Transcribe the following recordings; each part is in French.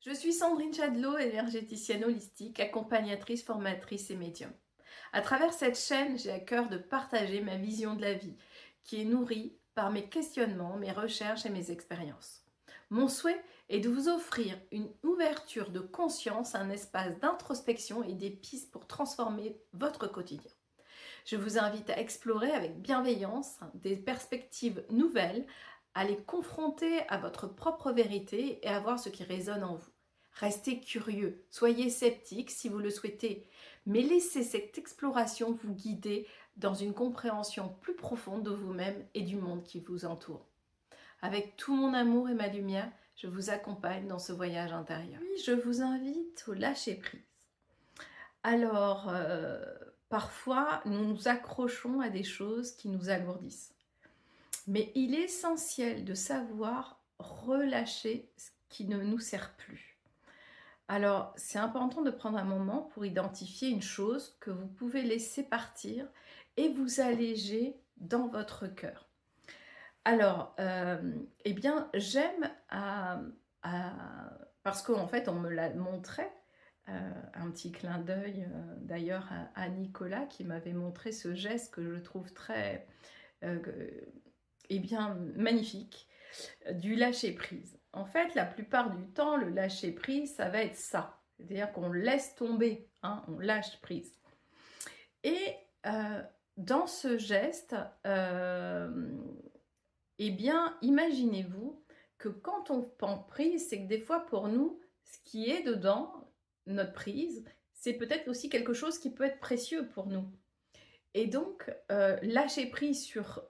Je suis Sandrine Chadlot, énergéticienne holistique, accompagnatrice, formatrice et médium. À travers cette chaîne, j'ai à cœur de partager ma vision de la vie, qui est nourrie par mes questionnements, mes recherches et mes expériences. Mon souhait est de vous offrir une ouverture de conscience, un espace d'introspection et des pistes pour transformer votre quotidien. Je vous invite à explorer avec bienveillance des perspectives nouvelles, à les confronter à votre propre vérité et à voir ce qui résonne en vous. Restez curieux, soyez sceptique si vous le souhaitez, mais laissez cette exploration vous guider dans une compréhension plus profonde de vous-même et du monde qui vous entoure. Avec tout mon amour et ma lumière, je vous accompagne dans ce voyage intérieur. Oui, je vous invite au lâcher-prise. Alors, parfois, nous nous accrochons à des choses qui nous alourdissent. Mais il est essentiel de savoir relâcher ce qui ne nous sert plus. Alors, c'est important de prendre un moment pour identifier une chose que vous pouvez laisser partir et vous alléger dans votre cœur. Alors, eh bien, j'aime parce qu'en fait, on me l'a montré, un petit clin d'œil d'ailleurs à Nicolas qui m'avait montré ce geste que je trouve très eh bien, magnifique, du lâcher-prise. En fait, la plupart du temps, le lâcher-prise, ça va être ça. C'est-à-dire qu'on laisse tomber, hein, on lâche prise. Et dans ce geste, eh bien, imaginez-vous que quand on prend prise, c'est que des fois, pour nous, ce qui est dedans, notre prise, c'est peut-être aussi quelque chose qui peut être précieux pour nous. Et donc, lâcher prise sur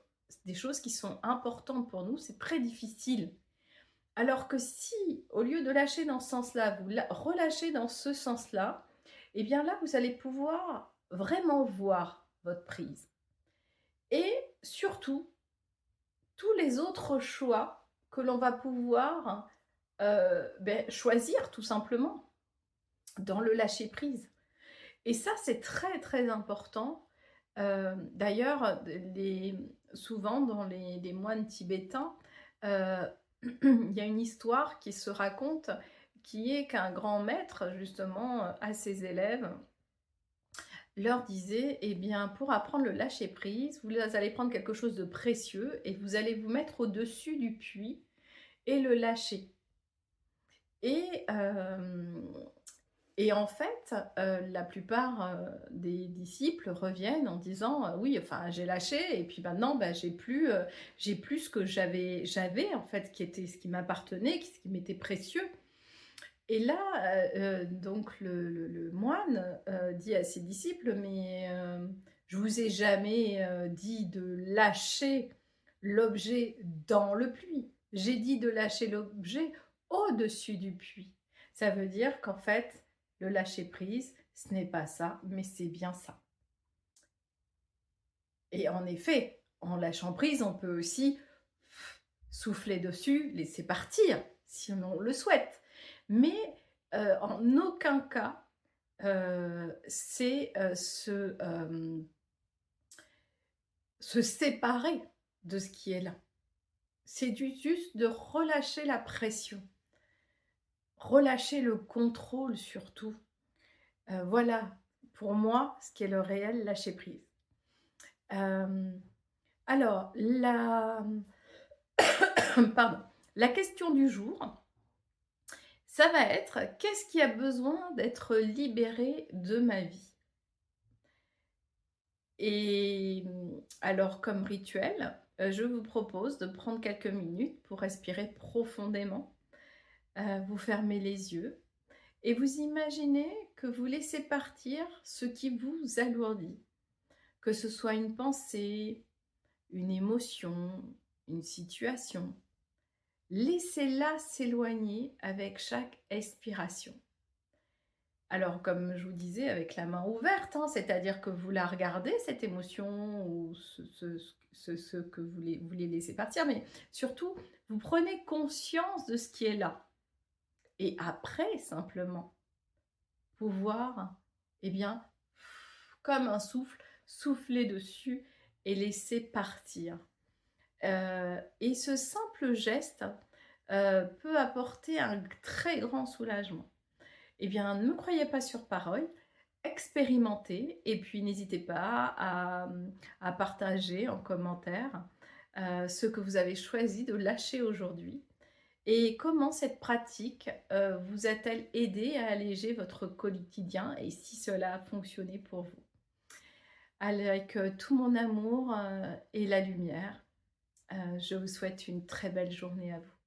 des choses qui sont importantes pour nous, c'est très difficile. Alors que si, au lieu de lâcher dans ce sens-là, vous relâchez dans ce sens-là, eh bien là, vous allez pouvoir vraiment voir votre prise. Et surtout, tous les autres choix que l'on va pouvoir choisir tout simplement dans le lâcher-prise. Et ça, c'est très, très important. D'ailleurs, souvent dans les moines tibétains, il y a une histoire qui se raconte, qui est qu'un grand maître, justement, à ses élèves, leur disait, eh bien, pour apprendre le lâcher-prise, vous allez prendre quelque chose de précieux et vous allez vous mettre au-dessus du puits et le lâcher. Et en fait, la plupart, des disciples reviennent en disant: «Oui, enfin, j'ai lâché et puis maintenant, bah, j'ai plus ce que j'avais en fait, qui était ce qui m'appartenait, ce qui m'était précieux». Et là, donc le moine, dit à ses disciples: «Mais, je vous ai jamais, dit de lâcher l'objet dans le puits. J'ai dit de lâcher l'objet au-dessus du puits». Ça veut dire qu'en fait, le lâcher prise, ce n'est pas ça, mais c'est bien ça. Et en effet, en lâchant prise, on peut aussi souffler dessus, laisser partir, si on le souhaite. Mais en aucun cas, c'est se séparer de ce qui est là. C'est juste de relâcher la pression, relâcher le contrôle surtout. Voilà, pour moi, ce qui est le réel lâcher prise. Alors, pardon, la question du jour, ça va être: qu'est-ce qui a besoin d'être libéré de ma vie? Et alors, comme rituel, je vous propose de prendre quelques minutes pour respirer profondément, vous fermez les yeux et vous imaginez que vous laissez partir ce qui vous alourdit, que ce soit une pensée, une émotion, une situation. Laissez-la s'éloigner avec chaque expiration. Alors, comme je vous disais, avec la main ouverte, hein, c'est-à-dire que vous la regardez, cette émotion ou ce que vous voulez laisser partir, mais surtout, vous prenez conscience de ce qui est là. Et après, simplement, pouvoir, eh bien, comme un souffle, souffler dessus et laisser partir. Et ce simple geste, peut apporter un très grand soulagement. Eh bien, ne me croyez pas sur parole, expérimentez et puis n'hésitez pas à partager en commentaire, ce que vous avez choisi de lâcher aujourd'hui et comment cette pratique, vous a-t-elle aidé à alléger votre quotidien et si cela a fonctionné pour vous. Avec, tout mon amour, et la lumière, je vous souhaite une très belle journée à vous.